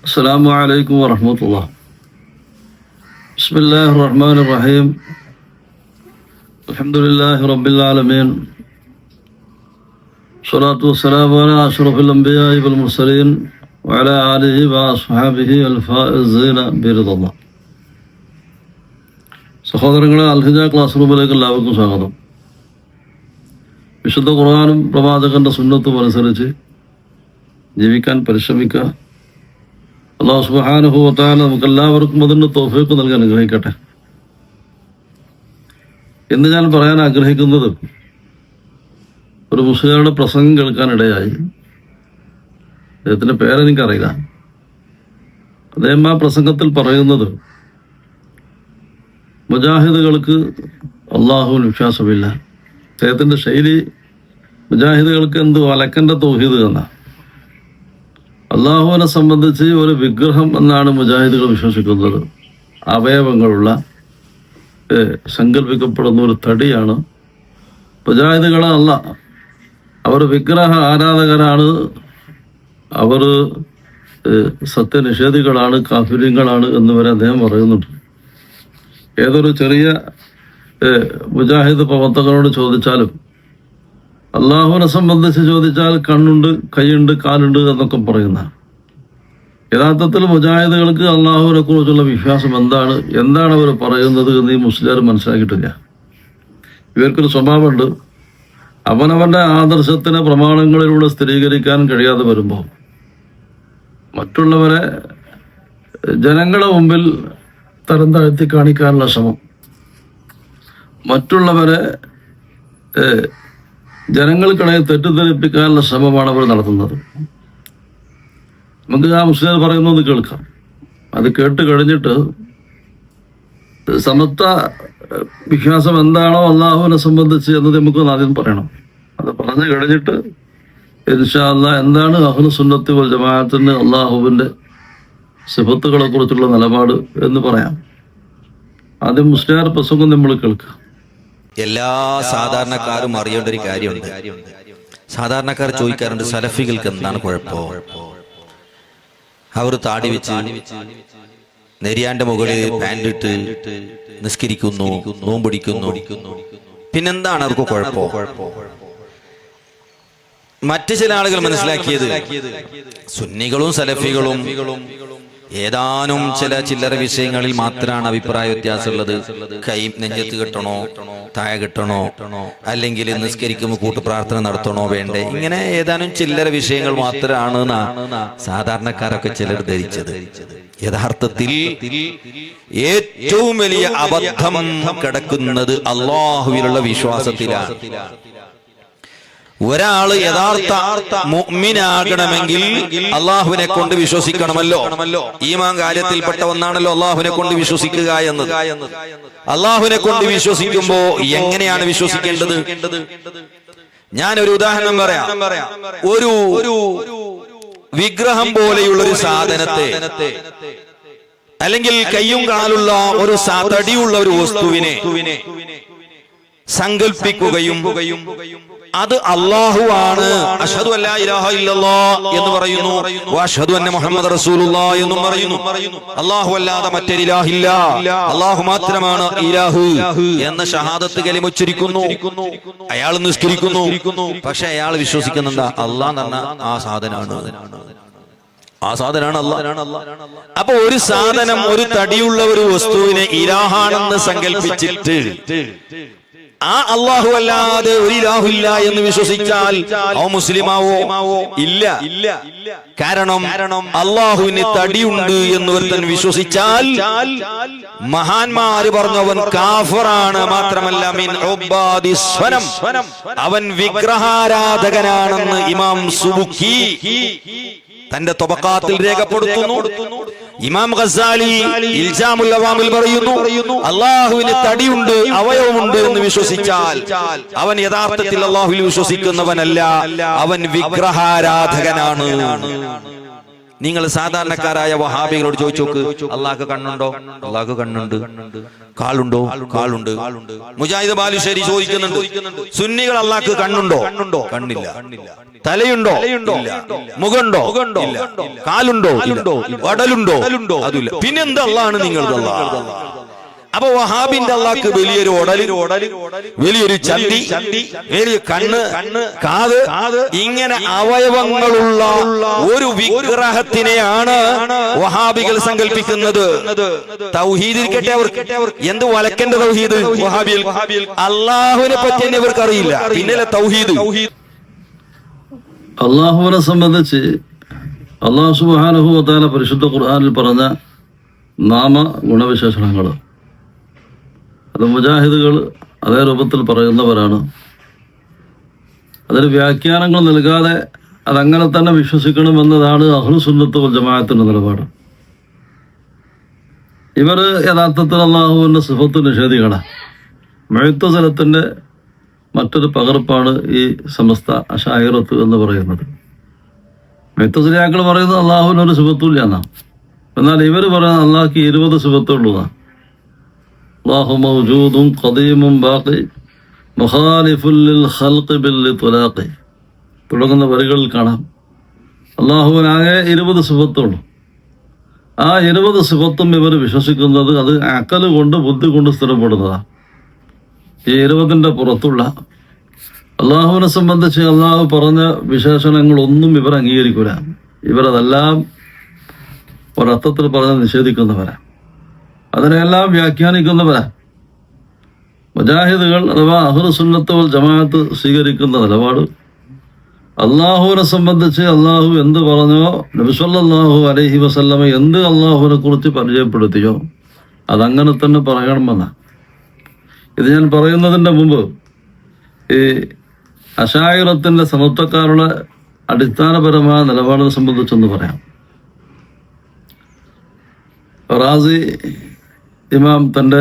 السلام عليكم ورحمة الله. بسم الله الرحمن الرحيم. الحمد لله رب العالمين. الصلاة والسلام على أشرف الأنبياء والمرسلين وعلى آله وأصحابه الفائزين برضا الله. സഹോദരങ്ങളെ, അൽഹിജ ക്ലാസ് റൂമിലേക്ക് എല്ലാവർക്കും സ്വാഗതം. വിശുദ്ധ ഖുർആനും പ്രവാചകന്റെ സുന്നത്തും അനുസരിച്ച് ജീവിക്കാൻ പരിശ്രമിക്കുക. അല്ലാഹു സുബ്ഹാനഹു വ തആല നമുക്കെല്ലാവർക്കും അതിന് തൗഫീഖ് നൽകി അനുഗ്രഹിക്കട്ടെ. ഇന്ന് ഞാൻ പറയാൻ ആഗ്രഹിക്കുന്നത് ഒരു മുസ്ലിങ്ങളുടെ പ്രസംഗം കേൾക്കാനിടയായി. അദ്ദേഹത്തിൻ്റെ പേരെനിക്കറിയില്ല. അദ്ദേഹം ആ പ്രസംഗത്തിൽ പറയുന്നത് മുജാഹിദുകൾക്ക് അള്ളാഹുവിൽ വിശ്വാസമില്ല. അദ്ദേഹത്തിൻ്റെ ശൈലി മുജാഹിദുകൾക്ക് എന്ത് വലക്കൻ്റെ തൗഹീദ് എന്നാണ്. അള്ളാഹുവിനെ സംബന്ധിച്ച് ഒരു വിഗ്രഹം എന്നാണ് മുജാഹിദുകൾ വിശ്വസിക്കുന്നത്. അവയവങ്ങളുള്ള സങ്കല്പിക്കപ്പെടുന്ന ഒരു തടിയാണ് മുജാഹിദുകൾ. അല്ല, അവർ വിഗ്രഹ ആരാധകരാണ്, അവർ സത്യനിഷേധികളാണ്, കാഫിര്യങ്ങളാണ് എന്നുവരെ അദ്ദേഹം പറയുന്നുണ്ട്. ഏതൊരു ചെറിയ മുജാഹിദ് പ്രവർത്തകരോട് ചോദിച്ചാലും അള്ളാഹുവിനെ സംബന്ധിച്ച് ചോദിച്ചാൽ കണ്ണുണ്ട്, കൈയുണ്ട്, കാലുണ്ട് എന്നൊക്കെ പറയുന്ന യഥാർത്ഥത്തിൽ മുജാഹിദുകൾക്ക് അള്ളാഹുവിനെ കുറിച്ചുള്ള വിശ്വാസം എന്താണ് അവർ പറയുന്നത് എന്ന് ഈ മുസ്ലിം മനസ്സിലാക്കിയിട്ടില്ല. ഇവർക്കൊരു സ്വഭാവമുണ്ട്. അവനവൻ്റെ ആദർശത്തിന് പ്രമാണങ്ങളിലൂടെ സ്ഥിരീകരിക്കാൻ കഴിയാതെ വരുമ്പോൾ മറ്റുള്ളവരെ ജനങ്ങളുടെ മുമ്പിൽ തരം താഴ്ത്തി കാണിക്കാനുള്ള ശ്രമം, മറ്റുള്ളവരെ ജനങ്ങൾക്കിടയിൽ തെറ്റിദ്ധരിപ്പിക്കാനുള്ള ശ്രമമാണ് അവർ നടത്തുന്നത്. നമുക്ക് ആ മുസ്ലിം പറയുന്നത് കേൾക്കാം. അത് കേട്ട് കഴിഞ്ഞിട്ട് സമത്വ വിശ്വാസം എന്താണോ അള്ളാഹുവിനെ സംബന്ധിച്ച് എന്നത് നമുക്ക് ആദ്യം പറയണം. അത് പറഞ്ഞു കഴിഞ്ഞിട്ട് ഇൻഷാ അല്ലാഹ് എന്താണ് അഹ്ലു സുന്നത്തി വൽ ജമാഅത്തിന് അള്ളാഹുവിൻ്റെ സിഫത്തുകളെ കുറിച്ചുള്ള നിലപാട് എന്ന് പറയാം. ആദ്യം മുസ്ലിയാർ പ്രസംഗം നമ്മൾ കേൾക്കാം. എല്ലാ സാധാരണക്കാരും അറിയേണ്ട ഒരു കാര്യമുണ്ട്. സാധാരണക്കാർ ചോദിക്കാറുണ്ട്, സലഫികൾക്ക് എന്താണ് കുഴപ്പം? അവർ താടി വെച്ച് നെരിയാന്റെ മുകളിൽ പാൻറ് ഇട്ട് നിസ്കരിക്കുന്നു, നോമ്പടിക്കുന്നു, പിന്നെന്താണ് അവർക്ക് കുഴപ്പം? മറ്റു ചില ആളുകൾ മനസ്സിലാക്കിയത് സുന്നികളും സലഫികളും ഏതാനും ചില്ലറ വിഷയങ്ങളിൽ മാത്രമാണ് അഭിപ്രായ വ്യത്യാസമുള്ളത്. കൈ നെഞ്ചത്ത് കെട്ടണോ, താഴെ കെട്ടണോ, അല്ലെങ്കിൽ നിസ്കരിക്കുമ്പോൾ കൂട്ടുപ്രാർത്ഥന നടത്തണോ വേണ്ടേ, ഇങ്ങനെ ഏതാനും ചില്ലറ വിഷയങ്ങൾ മാത്രമാണ് സാധാരണക്കാരൊക്കെ ചിലർ ധരിച്ചത്. യഥാർത്ഥത്തിൽ ഏറ്റവും വലിയ അബദ്ധം കിടക്കുന്നത് അള്ളാഹുവിലുള്ള വിശ്വാസത്തിലാണ്. ഒരാള് യഥാർത്ഥ മുഅ്മിനാകണമെങ്കിൽ അള്ളാഹുവിനെ കൊണ്ട് വിശ്വസിക്കണമല്ലോ. ഈമാൻ കാര്യത്തിൽപ്പെട്ട ഒന്നാണല്ലോ അള്ളാഹുവിനെ കൊണ്ട് വിശ്വസിക്കുക എന്നത്. അള്ളാഹുവിനെ കൊണ്ട് വിശ്വസിക്കുമ്പോ എങ്ങനെയാണ് വിശ്വസിക്കേണ്ടത്? ഞാനൊരു ഉദാഹരണം പറയാം. ഒരു വിഗ്രഹം പോലെയുള്ള ഒരു സാധനത്തെ, അല്ലെങ്കിൽ കയ്യും കാലുള്ള ഒരു തടിയുള്ള ഒരു വസ്തുവിനെ സങ്കൽപ്പിക്കുകയും അത് അല്ലാഹുവാണ്, അശ്ഹദു അല്ലാ ഇലാഹ ഇല്ലല്ലാഹ് എന്ന് പറയുന്നു, വഅശ്ഹദു അന്ന മുഹമ്മദ് റസൂലുള്ളാഹ് എന്നും പറയുന്നു. അല്ലാഹു അല്ലാതെ മറ്റൊരു ഇലാഹില്ല, അല്ലാഹു മാത്രമാണ് ഇലാഹ് എന്ന ഷഹാദത്ത് കലിമ ഉച്ചരിക്കുന്നു. അയാൾ നിസ്കരിക്കുന്നു. പക്ഷെ അയാൾ വിശ്വസിക്കുന്ന എന്താ? അല്ലാഹ് എന്ന് പറഞ്ഞ ആ സാധനമാണ് അല്ലാഹ്. അപ്പൊ ഒരു സാധനം, ഒരു തടിയുള്ള ഒരു വസ്തുവിനെ ഇലാഹാണെന്ന് സങ്കല്പിച്ചിട്ട് ആ അല്ലാഹു അല്ലാതെ ഒരു ഇലാഹില്ല എന്ന് വിശ്വസിച്ചാൽ അവ മുസ്ലിമാവോ? ഇല്ല. കാരണം അല്ലാഹുവിന് തടിയുണ്ട് എന്ന് ഒരുത്തൻ വിശ്വസിച്ചാൽ മഹാന്മാര് പറഞ്ഞവൻ കാഫിറാണ്. മാത്രമല്ല മിൻ ഉബ്ബാദിസ് സ്വനം, അവൻ വിഗ്രഹാരാധകനാണെന്ന് ഇമാം സുബുക്കി തന്റെ തബഖാത്തിൽ രേഖപ്പെടുത്തുന്നു. ഇമാം ഗസാലി ഇൽജാമുൽ അവാമിൽ പറയുന്നു, അള്ളാഹുവിന് തടിയുണ്ട്, അവയവമുണ്ട് എന്ന് വിശ്വസിച്ചാൽ അവൻ യഥാർത്ഥത്തിൽ അള്ളാഹുവിൽ വിശ്വസിക്കുന്നവനല്ല, അവൻ വിഗ്രഹാരാധകനാണ്. നിങ്ങൾ സാധാരണക്കാരായ വഹാബികളോട് ചോദിച്ചു നോക്ക്, അള്ളാഹ്ക്ക് കണ്ണുണ്ടോ? അള്ളാഹ്ക്ക് കണ്ണുണ്ട്. കാലുണ്ടോ? കാലുണ്ട്. മുജാഹിദ് ബാലുശ്ശേരി ചോദിക്കുന്നുണ്ട്, സുന്നികൾ അള്ളാഹ്ക്ക് കണ്ണുണ്ടോ? കണ്ണില്ല. തലയുണ്ടോ? ഇല്ല. മുഖമുണ്ടോ? ഇല്ല. കാലുണ്ടോ? വടലുണ്ടോ? അതില്ല. പിന്നെന്താ അള്ളാഹാണ് നിങ്ങൾക്ക് അള്ളാഹ്? അപ്പൊ വഹാബിന്റെ അള്ളാഹ്ക്ക് വലിയൊരു ഒടല്, വലിയൊരു ചന്തി, വലിയ കണ്ണ്, കാത്, ഇങ്ങനെ അവയവങ്ങളുള്ള ഒരു വിഗ്രഹത്തിനെയാണ് വഹാബികൾ സങ്കല്പിക്കുന്നത്. തൗഹീദ് ഇരിക്കട്ടെ, അവർക്ക് എന്ത് വലക്കന്റെ തൗഹീദ്? വഹാബിൽ അള്ളാഹുവിനെ പറ്റി തന്നെ ഇവർക്ക് അറിയില്ല, പിന്നെ തൗഹീദ്. അള്ളാഹുവിനെ സംബന്ധിച്ച് അള്ളാഹു സുബ്ഹാനഹു വ തആല പരിശുദ്ധ ഖുർആനിൽ പറഞ്ഞ നാമ ഗുണവിശേഷണങ്ങൾ അത് മുജാഹിദുകൾ അതേ രൂപത്തിൽ പറയുന്നവരാണ്. അതിന് വ്യാഖ്യാനങ്ങൾ നൽകാതെ അതങ്ങനെ തന്നെ വിശ്വസിക്കണമെന്നതാണ് അഹ്ലുസുന്നത്ത് വൽ ജമാഅത്തിന്റെ നിലപാട്. ഇവർ യഥാർത്ഥത്തിൽ അള്ളാഹുവിൻ്റെ സിഫത്ത് നിഷേധികളാണ്. മുഅ്തസിലത്തിന്റെ മറ്റൊരു പകർപ്പാണ് ഈ സമസ്ത അശാഇറത്ത് എന്ന് പറയുന്നത്. മുഅ്തസിലിയാക്കൾ പറയുന്നത് അള്ളാഹുവിനൊരു സിഫത്തുമില്ല എന്നാണ്. എന്നാൽ ഇവർ പറയുന്നത് അള്ളാഹ്ക്ക് 20 സിഫത്തുള്ളതാണ്. അല്ലാഹു മൗജൂദുൻ ഖദീമുൻ ബാഖി മുഖാലിഫുൻ ലിൽ ഖൽഖി ബിൽ ഇത്ലാഖി തുടങ്ങുന്ന വരികളിൽ കാണാം അള്ളാഹുവിനാകെ 20 സിഫത്തുള്ളൂ. ആ 20 സിഫത്തും ഇവർ വിശ്വസിക്കുന്നത് അത് അക്കല് കൊണ്ട്, ബുദ്ധി കൊണ്ട് സ്ഥിരപ്പെടുന്നതാണ്. ഈ 20ന്റെ പുറത്തുള്ള അള്ളാഹുവിനെ സംബന്ധിച്ച് അള്ളാഹു പറഞ്ഞ വിശേഷണങ്ങളൊന്നും ഇവർ അംഗീകരിക്കൂല. ഇവരതെല്ലാം ഒരർത്ഥത്തിൽ പറഞ്ഞ് നിഷേധിക്കുന്നവരാ, അതിനെല്ലാം വ്യാഖ്യാനിക്കുന്നവരാ. മുജാഹിദുകൾ അഥവാ അഹ്ലുസുന്നത്ത് വൽ ജമാഅത്ത് സ്വീകരിക്കുന്ന നിലപാട് അള്ളാഹുവിനെ സംബന്ധിച്ച് അള്ളാഹു എന്ത് പറഞ്ഞോ, നബി സല്ലല്ലാഹു അലൈഹി വസല്ലമ എന്ത് അള്ളാഹുവിനെ കുറിച്ച് പരിചയപ്പെടുത്തിയോ അതങ്ങനെ തന്നെ പറയണമെന്നാണ്. ഇത് ഞാൻ പറയുന്നതിൻ്റെ മുമ്പ് ഈ അശാഇറത്തിൻ്റെ സമത്വക്കാരുടെ അടിസ്ഥാനപരമായ നിലപാടിനെ സംബന്ധിച്ചൊന്ന് പറയാം. റാസി ഇമാം തൻ്റെ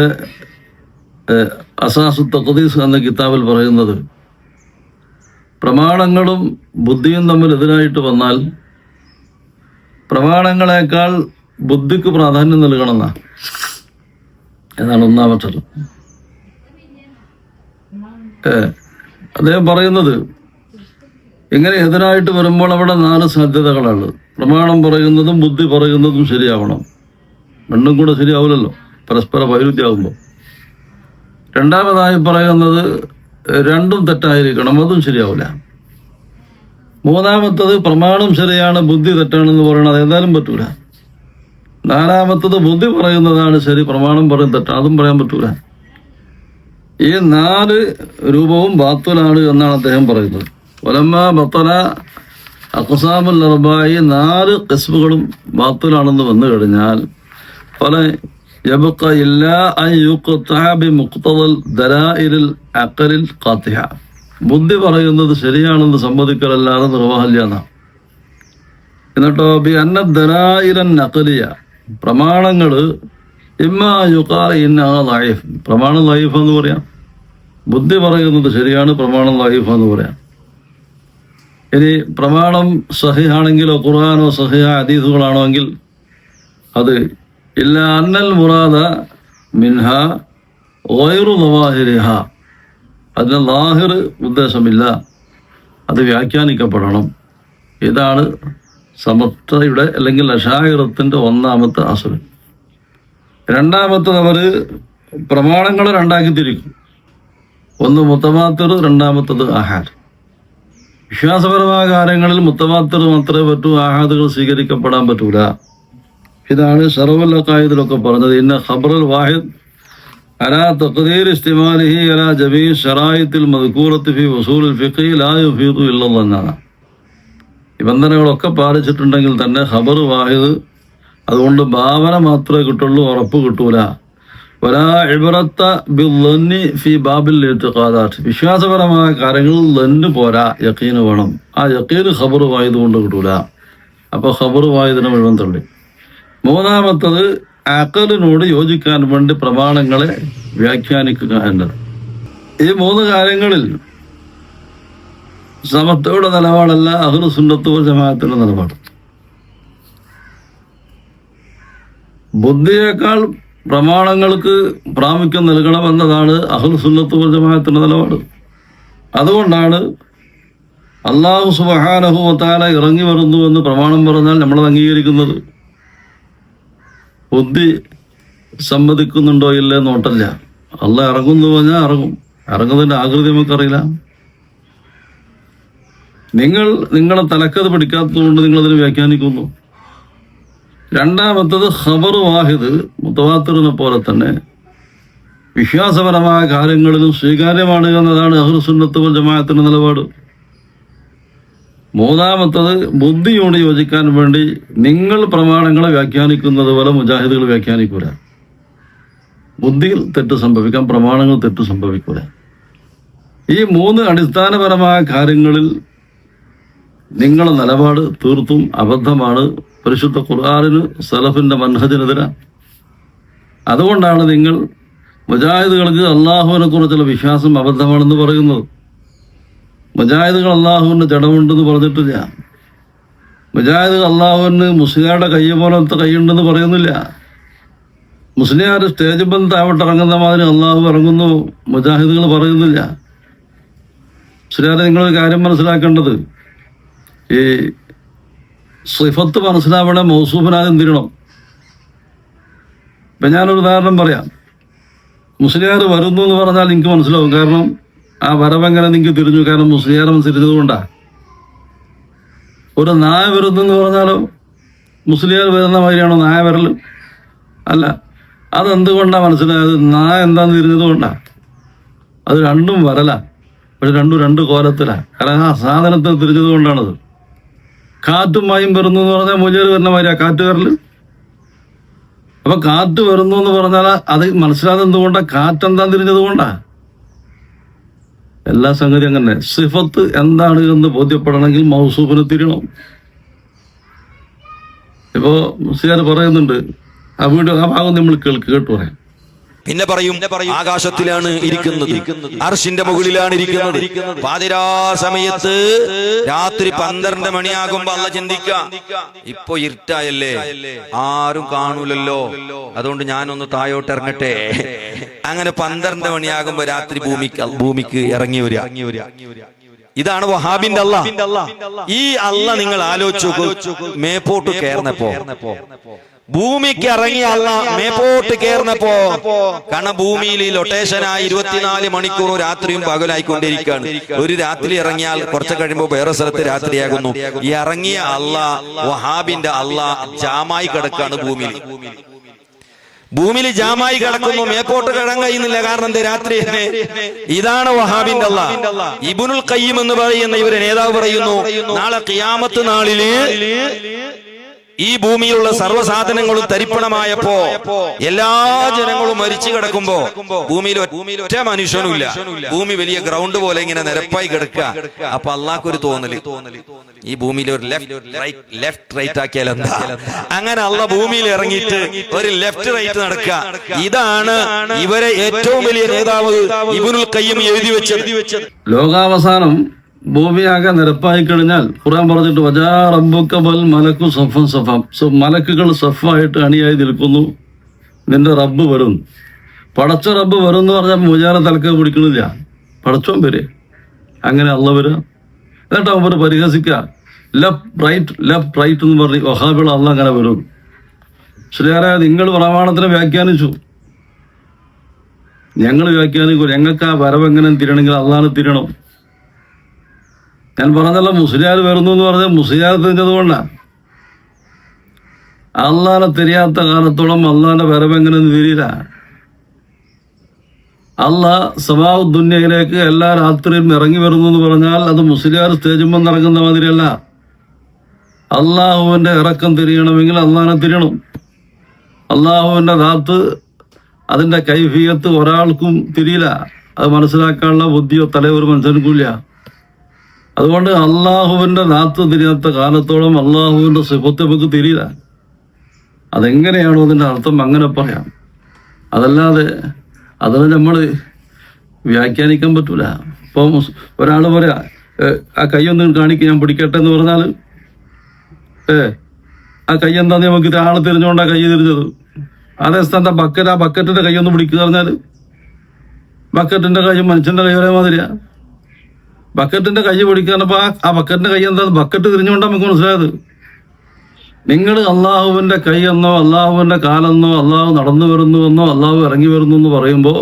അസാസു തഖ്ദീസ് എന്ന കിതാബിൽ പറയുന്നത് പ്രമാണങ്ങളും ബുദ്ധിയും തമ്മിൽ എതിരായിട്ട് വന്നാൽ പ്രമാണങ്ങളെക്കാൾ ബുദ്ധിക്ക് പ്രാധാന്യം നൽകണമെന്നാണ്. എന്നാണ് ഒന്നാമത്തത്. അദ്ദേഹം പറയുന്നത് ഇങ്ങനെ എതിരായിട്ട് വരുമ്പോൾ അവിടെ 4 സാധ്യതകളാണ്. പ്രമാണം പറയുന്നതും ബുദ്ധി പറയുന്നതും ശരിയാവണം. രണ്ടും കൂടെ ശരിയാവില്ലല്ലോ, പരസ്പര വൈരുദ്ധ്യമാകുമ്പോൾ. രണ്ടാമതായി പറയുന്നത് രണ്ടും തെറ്റായിരിക്കണം, അതും ശരിയാവില്ല. മൂന്നാമത്തത് പ്രമാണം ശരിയാണ്, ബുദ്ധി തെറ്റാണെന്ന് പറയണത് ഏതായാലും പറ്റൂല. നാലാമത്തത് ബുദ്ധി പറയുന്നതാണ് ശരി, പ്രമാണം പറയും തെറ്റാണ്, അതും പറയാൻ പറ്റൂല. ഈ 4 രൂപവും ബാത്തുലാണ് എന്നാണ് അദ്ദേഹം പറയുന്നത്. വലമ്മ ബത്തല അഖ്സാമുൽ അർബായി 4 ഖിസ്മുകളും ബാത്തുലാണെന്ന് വന്നു കഴിഞ്ഞാൽ പല യബ്ഖ ഇല്ലാ അൻ യുഖ്തഅ ബിമുഖ്തദൽ ദലായിലിൽ അഖലിൽ ഖാതിഹ. ബുദ്ധി പറയുന്നത് ശരിയാണെന്ന് സമ്മതിക്കലല്ലാതെ നിർവാഹമില്ല എന്നാണ്. എന്നിട്ടോ ബി അന്ന ദലായിലൻ അഖലിയ, പ്രമാണങ്ങൾ ഇമ്മാ യുഖാല ഇന്നഹ ദഈഫ്, പ്രമാണം ദഈഫ് എന്ന് പറയാം. ബുദ്ധി പറയുന്നത് ശരിയാണ്, പ്രമാണം ദഈഫ് എന്ന് പറയാം. ഇനി പ്രമാണം സഹിഹാണെങ്കിലോ ഖുർആനോ സഹിഹ ഹദീസുകളാണോ എങ്കിൽ അത് ഇല്ല അന്നൽ മുറാദ മിൻഹ ഗൈറു ദവാഹിരിഹ, അതിന് ലാഹിർ ഉദ്ദേശമില്ല, അത് വ്യാഖ്യാനിക്കപ്പെടണം. ഇതാണ് സമത്വയുടെ അല്ലെങ്കിൽ അശാഇറത്തിൻ്റെ ഒന്നാമത്തെ അസ്ൽ. രണ്ടാമത്തത് അവർ പ്രമാണങ്ങൾ 2ആക്കി തിരിക്കും. ഒന്ന് മുത്തവാത്തിർ, രണ്ടാമത്തത് ആഹാദ്. വിശ്വാസപരമായ കാര്യങ്ങളിൽ മുത്തവാത്തിർ മാത്രമേ പറ്റൂ, ആഹാദുകൾ സ്വീകരിക്കപ്പെടാൻ പറ്റൂല. ഇതാണ് ശറഉൽ അഖായിദിലൊക്കെ പറഞ്ഞത്. ഇന്ന ഖബറുൽ വാഹിദ് അലാ തഖ്ദീർ ഇസ്തിമാലിഹി അലാ ജമീ ശറായിത്തിൽ മദ്കൂറത്തി ഫി ഉസൂലുൽ ഫിഖ് ലാ യുഫീദു ഇല്ലല്ലാഹ് എന്നാണ്. നിബന്ധനകളൊക്കെ പാലിച്ചിട്ടുണ്ടെങ്കിൽ തന്നെ ഖബർ വാഹിദ് അതുകൊണ്ട് ഭാവന മാത്രമേ കിട്ടുള്ളൂ, ഉറപ്പ് കിട്ടൂല. വലാ ഇബ്റത്ത ബിദ്ദന്നി ഫി ബാബിൽ ഇഅ്തിഖാദാത്ത്, വിശ്വാസപരമായ കാര്യങ്ങളിൽ ദന്ന് പോരാ, യഖീന് വേണം. ആ യഖീന് ഖബർ വാഹിദ് കൊണ്ട് കിട്ടൂല. അപ്പോൾ ഖബർ വാഹിദിനെ മുഴുവൻ തള്ളി. മൂന്നാമത്തത് അഖലിനോട് യോജിക്കാൻ വേണ്ടി പ്രമാണങ്ങളെ വ്യാഖ്യാനിക്കുക എന്നത്. ഈ 3 കാര്യങ്ങളിൽ സമത്വയുടെ നിലപാടല്ല അഹ്ലുസുന്നത്ത് വൽ ജമാഅത്തിന്റെ നിലപാട്. ബുദ്ധിയേക്കാൾ പ്രമാണങ്ങൾക്ക് പ്രാമുഖ്യം നൽകണമെന്നതാണ് അഹ്ലുസ് സുന്നത്ത് വൽ ജമാഅത്തിന്റെ നിലപാട്. അതുകൊണ്ടാണ് അല്ലാഹു സുബ്ഹാനഹു വ തആല ഇറങ്ങി വരുന്നു എന്ന് പ്രമാണം പറഞ്ഞാൽ നമ്മളത് അംഗീകരിക്കുന്നത്. ബുദ്ധി സമ്മതിക്കുന്നുണ്ടോ ഇല്ലേ നോട്ടല്ല. അള്ളാഹ് ഇറങ്ങുന്നു പറഞ്ഞാൽ ഇറങ്ങും. ഇറങ്ങുന്നതിന്റെ ആകൃതി നമുക്കറിയില്ല. നിങ്ങളെ തലക്കത് പിടിക്കാത്തതുകൊണ്ട് നിങ്ങളതിന് വ്യാഖ്യാനിക്കുന്നു. രണ്ടാമത്തത് ഖബർ വാഹിദ് മുതവാത്തിറിനെ പോലെ തന്നെ വിശ്വാസപരമായ കാര്യങ്ങളിലും സ്വീകാര്യമാണ് എന്നതാണ് അഹ്ലുസ് സുന്നത്ത് വൽ ജമാഅത്തിന്റെ നിലപാട്. മൂന്നാമത്തത് ബുദ്ധിയോട് യോജിക്കാൻ വേണ്ടി നിങ്ങൾ പ്രമാണങ്ങളെ വ്യാഖ്യാനിക്കുന്നത് പോലെ മുജാഹിദുകൾ വ്യാഖ്യാനിക്കൂല. ബുദ്ധിയിൽ തെറ്റ് സംഭവിക്കാം, പ്രമാണങ്ങൾ തെറ്റ് സംഭവിക്കൂല. ഈ മൂന്ന് അടിസ്ഥാനപരമായ കാര്യങ്ങളിൽ നിങ്ങളുടെ നിലപാട് തീർത്തും അബദ്ധമാണ്. പരിശുദ്ധ ഖുർആനിന് സലഫിന്റെ മൻഹജിനെതിരാണ്. അതുകൊണ്ടാണ് നിങ്ങൾ മുജാഹിദുകൾക്ക് അള്ളാഹുവിനെ കുറിച്ചുള്ള വിശ്വാസം അബദ്ധമാണെന്ന് പറയുന്നത്. മുജാഹിദുകൾ അള്ളാഹുവിൻ്റെ ജഡമുണ്ടെന്ന് പറഞ്ഞിട്ടില്ല. മുജാഹിദുകൾ അള്ളാഹുവിന് മുസ്ലിയാരുടെ കൈ പോലത്തെ കൈയുണ്ടെന്ന് പറയുന്നില്ല. മുസ്ലിയാർ സ്റ്റേജ് ബന്ധ താവട്ട് ഇറങ്ങുന്ന മാതിരി അള്ളാഹു ഇറങ്ങുന്നു മുജാഹിദുകൾ പറയുന്നില്ല. മുസ്ലിയാരെ നിങ്ങളൊരു കാര്യം മനസ്സിലാക്കേണ്ടത്, ഈ സിഫത്ത് മനസ്സിലാവണേ മൗസൂഫിനാദ്യം തിരിയണം. ഇപ്പം ഞാനൊരു ഉദാഹരണം പറയാം. മുസ്ലിയാർ വരുന്നു എന്ന് പറഞ്ഞാൽ നിങ്ങൾക്ക് മനസ്സിലാവും. കാരണം ആ വരവെങ്ങനെ നിങ്ങൾക്ക് തിരിഞ്ഞു? കാരണം മുസ്ലിയാർ തിരിഞ്ഞത് കൊണ്ടാണ്. ഒരു നായ വരുന്നു എന്ന് പറഞ്ഞാലോ മുസ്ലിയാർ വരുന്ന മാതിരിയാണോ നായ വരൽ? അല്ല. അതെന്തുകൊണ്ടാണ് മനസ്സിലായത്? നായ എന്താന്ന് തിരിഞ്ഞത് കൊണ്ടാണ്. അത് രണ്ടും വരല, പക്ഷെ രണ്ട് കോലത്തിലാണ്. കാരണം ആ സാധനത്തെ തിരിഞ്ഞത് കൊണ്ടാണത്. കാറ്റും മായും വരുന്നു എന്ന് പറഞ്ഞാൽ മുജേർ വരുന്ന മാതിരിയാ കാറ്റ് വരല്. അപ്പൊ കാറ്റ് വരുന്നു എന്ന് പറഞ്ഞാൽ അത് മനസ്സിലാതെ എന്തുകൊണ്ടാ? കാറ്റെന്താന്ന് തിരിഞ്ഞത് കൊണ്ടാ. എല്ലാ സംഗതി അങ്ങനെ. സിഫത്ത് എന്താണ് എന്ന് ബോധ്യപ്പെടണമെങ്കിൽ മൗസൂഫിന് തിരിയണം. ഇപ്പോ മുസ്ലിയാർ പറയുന്നുണ്ട്, ആ ഭാഗം നമ്മൾ കേട്ടു പറയാം. പിന്നെ പറയും ആകാശത്തിലാണ് ഇരിക്കുന്നത്, അർശിന്റെ മുകളിലാണ് ഇരിക്കുന്നത്. പാതിരാ സമയത്ത് രാത്രി 12 മണിയാകുമ്പോ അല്ല ചിന്തിക്ക, ഇപ്പൊ ഇരുട്ടായല്ലേ, ആരും കാണൂലല്ലോ, അതുകൊണ്ട് ഞാനൊന്ന് താഴോട്ട് ഇറങ്ങട്ടെ. അങ്ങനെ 12 മണിയാകുമ്പോ രാത്രി ഭൂമിക്ക് ഇറങ്ങി വരിക. ഇതാണ് വഹാബിന്റെ അല്ലാ. ഈ അല്ലാ നിങ്ങൾ ആലോചിച്ചു, മേപ്പോട്ട് കയറുന്നപ്പോ ഭൂമിക്ക് ഇറങ്ങിയ അല്ല മേപ്പോട്ട് കയറുന്നപ്പോ, കാരണം ഭൂമിയിൽ ലൊട്ടേഷനായി 24 മണിക്കൂറും രാത്രിയും പകലായിക്കൊണ്ടിരിക്കുകയാണ്. ഒരു രാത്രി ഇറങ്ങിയാൽ കുറച്ച് കഴിയുമ്പോൾ വേറെ സ്ഥലത്ത് രാത്രിയാകുന്നു. ഈ ഇറങ്ങിയ അല്ല, വഹാബിന്റെ അല്ല, ജാമായി കിടക്കാണ് ഭൂമിയിൽ ജാമായി കിടക്കുന്നു. മേപ്പോട്ട് കിഴങ്ങ കഴിയുന്നില്ല. കാരണം എന്താ? രാത്രി. ഇതാണ് വഹാബിന്റെ അല്ലാ. ഇബ്നുൽ ഖയ്യിം എന്ന് പറയുന്ന ഇവരെ നേതാവ് പറയുന്നു, നാളെ ഖിയാമത്ത് നാളില് ഈ ഭൂമിയിലുള്ള സർവ്വസാധനങ്ങളും തരിപ്പണമായപ്പോ എല്ലാ ജനങ്ങളും മരിച്ചു കിടക്കുമ്പോ ഭൂമിയിൽ ഒറ്റ മനുഷ്യനുമില്ല. ഭൂമി വലിയ ഗ്രൗണ്ട് പോലെ ഇങ്ങനെ നിരപ്പായി കിടക്കുക. അപ്പൊ അള്ളാഹ്ക്കൊരു തോന്നല്, ഈ ഭൂമിയിൽ ഒരു ലെഫ്റ്റ് റൈറ്റ് ആക്കിയാൽ എന്താ? അങ്ങനെ അള്ള ഭൂമിയിൽ ഇറങ്ങിയിട്ട് ഒരു ലെഫ്റ്റ് റൈറ്റ് നടക്കുക. ഇതാണ് ഇവരെ ഏറ്റവും വലിയ നേതാവ് ഇബ്നുൽ ഖയ്യിം എഴുതി വെച്ചത്. ലോകാവസാനം ഭൂമിയാകെ നിരപ്പായി കഴിഞ്ഞാൽ ഖുർആൻ പറഞ്ഞിട്ട് വജാ റബ്ബുക വൽ മലക്കു സഫൻ സഫം. മലക്കുകൾ സഫായിട്ട് അണിയായി നിൽക്കുന്നു, നിന്റെ റബ്ബ് വരും. പടച്ച റബ്ബ് വരും എന്ന് പറഞ്ഞാൽ മുജാര തലക്ക് പിടിക്കണില്ല, പടച്ചോൻ വരെ. അങ്ങനെ അള്ള വരിക. എന്നിട്ട് അവർ പരിഹസിക്കുക, ലെഫ്റ്റ് റൈറ്റ് എന്ന് പറഞ്ഞ് വഹാബികൾ അള്ള അങ്ങനെ വരും. ശരിയായ നിങ്ങൾ പ്രമാണത്തിനെ വ്യാഖ്യാനിച്ചു, ഞങ്ങൾ വ്യാഖ്യാനിക്കും. ഞങ്ങൾക്ക് ആ വരവെങ്ങനെ തിരിയണമെങ്കിൽ അള്ളാനെ തിരിയണം. ഞാൻ പറഞ്ഞല്ലോ, മുസ്ലിയാർ വരുന്നു എന്ന് പറഞ്ഞാൽ മുസ്ലിയാർ തിരിഞ്ഞത് കൊണ്ടാണ്. അള്ളാനെ തിരിയാത്ത കാലത്തോളം അള്ളാന്റെ വരവെങ്ങനെ തിരിയില്ല. അള്ളാഹ് സമാഉ ദുന്യയിലേക്ക് എല്ലാ രാത്രിയും ഇറങ്ങി വരുന്നു എന്ന് പറഞ്ഞാൽ അത് മുസ്ലിയാർ സ്റ്റേജുമ്പോൾ ഇറങ്ങുന്ന മാതിരിയല്ല. അള്ളാഹുവിന്റെ ഇറക്കം തിരിയണമെങ്കിൽ അള്ളാനെ തിരിയണം. അള്ളാഹുവിന്റെ ദാത്ത്, അതിന്റെ കൈഫിയത്ത് ഒരാൾക്കും തിരിയില്ല. അത് മനസ്സിലാക്കാനുള്ള ബുദ്ധിയോ തലയോ ഒരു മനുഷ്യർക്കില്ല. അതുകൊണ്ട് അള്ളാഹുവിന്റെ ദാത്ത് തിരിയാത്ത കാലത്തോളം അള്ളാഹുവിന്റെ സിഫത്ത് നമുക്ക് തിരിയില്ല. അതെങ്ങനെയാണോ അതിന്റെ അർത്ഥം അങ്ങനെ പറയാം. അതല്ലാതെ അതിനെ നമ്മൾ വ്യാഖ്യാനിക്കാൻ പറ്റൂല. ഇപ്പൊ ഒരാൾ പറയാ, ആ കൈയൊന്നും കാണിക്കുക, ഞാൻ പിടിക്കട്ടെ എന്ന് പറഞ്ഞാൽ ആ കൈ എന്താന്ന് നമുക്ക് ആളെ തിരിഞ്ഞുകൊണ്ടാ കൈ തിരിഞ്ഞത്. അതേ സ്ഥാനത്ത് ആ ബക്കറ്റിന്റെ കൈ ഒന്ന് പിടിക്കുക പറഞ്ഞാൽ ബക്കറ്റിന്റെ കൈ മനുഷ്യന്റെ കൈ ഒരേ മാതിരിയാ. ബക്കറ്റിന്റെ കൈ പിടിക്കാനപ്പോ ആ ബക്കറ്റിന്റെ കൈ എന്താ, ബക്കറ്റ് തിരിഞ്ഞുകൊണ്ടാണ് നമുക്ക് മനസ്സിലായത്. നിങ്ങൾ അള്ളാഹുവിന്റെ കൈ എന്നോ അള്ളാഹുവിന്റെ കാലെന്നോ അള്ളാഹു നടന്നു വരുന്നുവെന്നോ അള്ളാഹു ഇറങ്ങി വരുന്നു എന്ന് പറയുമ്പോൾ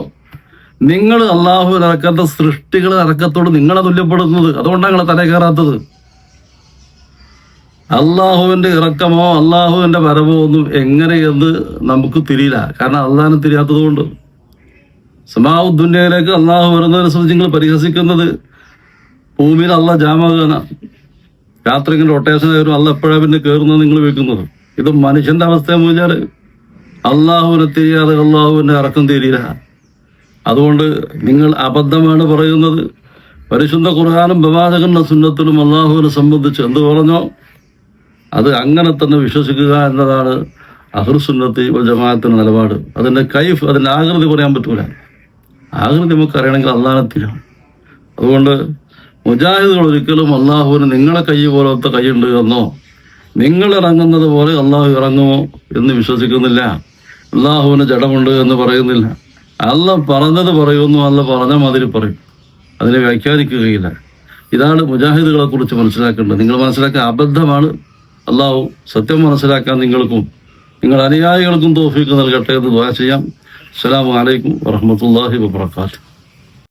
നിങ്ങൾ അള്ളാഹു ഇറക്കാത്ത സൃഷ്ടികൾ ഇറക്കത്തോട് നിങ്ങളെ തുല്യപ്പെടുന്നത്. അതുകൊണ്ടാണ് നിങ്ങളെ തല കയറാത്തത്. അള്ളാഹുവിന്റെ ഇറക്കമോ അള്ളാഹുവിന്റെ വരവോ ഒന്നും എങ്ങനെയെന്ന് നമുക്ക് തിരിയില്ല. കാരണം അള്ളാഹിനെ തിരിയാത്തത് കൊണ്ട്. സമാഉദ്ദുന്യയിലേക്ക് അള്ളാഹു വരുന്നതിനെ സംബന്ധിച്ച് നിങ്ങൾ പരിഹസിക്കുന്നത് ഭൂമിയിൽ അള്ളാഹ് ജാമാകാണ്. രാത്രി ഇങ്ങനെ റൊട്ടേഷൻ ആയിരുന്നു, അള്ള എപ്പോഴാണ് പിന്നെ കയറുന്നത് നിങ്ങൾ വെക്കുന്നത്. ഇത് മനുഷ്യന്റെ അവസ്ഥയെ മൂല്യാൽ അള്ളാഹുവിനെ തിരിയാതെ അള്ളാഹുവിന്റെ ഇറക്കം തിരിയില്ല. അതുകൊണ്ട് നിങ്ങൾ അബദ്ധമാണ് പറയുന്നത്. പരിശുദ്ധ ഖുർആനും പ്രവാചകന്റെ സുന്നത്തിലും അള്ളാഹുവിനെ സംബന്ധിച്ച് എന്ത് പറഞ്ഞോ അത് അങ്ങനെ തന്നെ വിശ്വസിക്കുക എന്നതാണ് അഹ്ലുസുന്നത്തി വൽ ജമാഅത്തിന്റെ നിലപാട്. അതിന്റെ കൈഫ്, അതിന്റെ ആകൃതി പറയാൻ പറ്റൂല. ആകൃതി നമുക്ക് അറിയണമെങ്കിൽ അള്ളാഹിനെ തിരിയും. അതുകൊണ്ട് മുജാഹിദുകൾ ഒരിക്കലും അള്ളാഹുവിന് നിങ്ങളെ കൈ പോലത്തെ കൈയുണ്ട് എന്നോ നിങ്ങൾ ഇറങ്ങുന്നത് പോലെ അള്ളാഹു ഇറങ്ങുമോ എന്ന് വിശ്വസിക്കുന്നില്ല. അള്ളാഹുവിന് ജഡമുണ്ട് എന്ന് പറയുന്നില്ല. അള്ള പറഞ്ഞത് പറയുന്നു, അള്ള പറഞ്ഞ മാതിരി പറയും. അതിനെ വ്യാഖ്യാനിക്കുകയില്ല. ഇതാണ് മുജാഹിദുകളെ കുറിച്ച് മനസ്സിലാക്കേണ്ടത്. നിങ്ങൾ മനസ്സിലാക്കാൻ അബദ്ധമാണ്. അള്ളാഹു സത്യം മനസ്സിലാക്കാൻ നിങ്ങൾക്കും നിങ്ങൾ അനുയായികൾക്കും തൗഫീഖ് നൽകട്ടെ എന്ന് ദുആ ചെയ്യാം. അസ്സലാമു അലൈക്കും വറഹ്മത്തുള്ളാഹി വബറകാതുഹു.